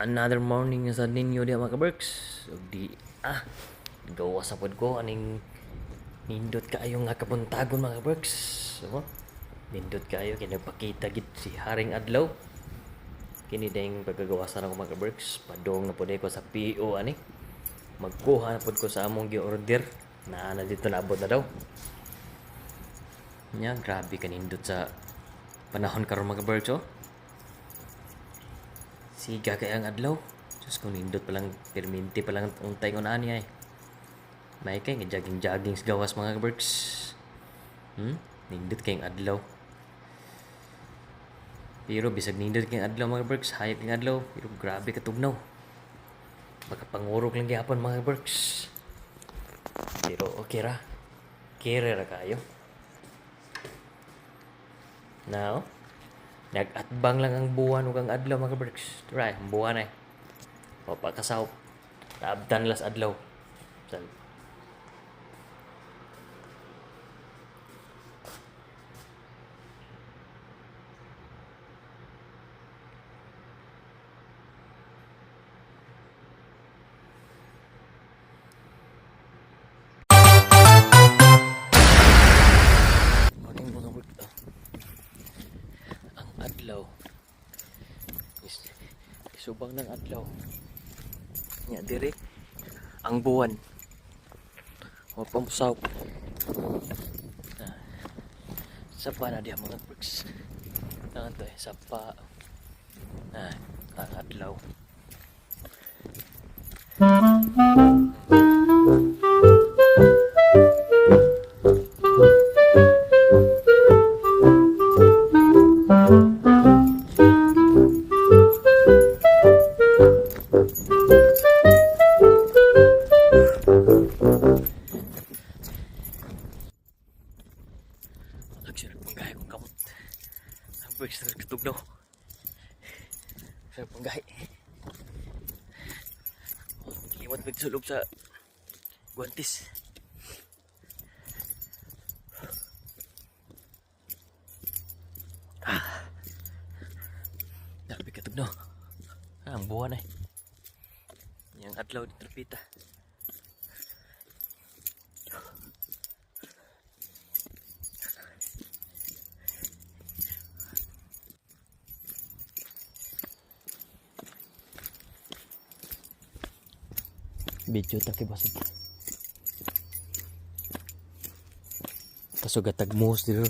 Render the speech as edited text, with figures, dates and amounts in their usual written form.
Another morning sa ninyo di mga kaberks. So di gawa sa pod ko aning nindot kaayo nga kabuntagon mga kaberks. So nindot kaayo kay nagpakita gid si Haring Adlaw. Kini ding pagkagawa sa ako mga kaberks. Padong na pod ko sa PO ani. Magkuha na pod ko sa among gi-order na dito naabot na daw. Nya grabe kanindot sa panahon karon mga kaberks oh. Siga kaya ang adlaw. Diyos ko, nindot palang, perminti palang untay ko na niya eh. May kay nga jogging sa gawas mga kaberks. Nindot kayong adlaw. Pero bisag nindot kayong adlaw mga kaberks, hayop kayong adlaw. Pero grabe katugnaw. Baka pangurog lang gyapon mga kaberks. Pero okay ra. Kere ra kayo. Now, nag-atbang lang ang buwan ug ang adlaw mga kaberks. Right, ang buwan eh. Papakasaw. Naabdan las adlaw. San? Morning mga kaberks. Ang adlaw. Subang ng adlaw. Nya dire ang buwan. O pamusaw. Sapa na diya mga bricks. Tangan to eh, sapa. Ang adlaw. Nagsirap panggahi kong kamot. Ang bricks na katugnaw. Nagsirap panggahi. Limot magsulob sa guantis. Grabe katugnaw. Ang buwan eh. Yang adlaw di terpita. Video taki basig. Kasugatag moos dito.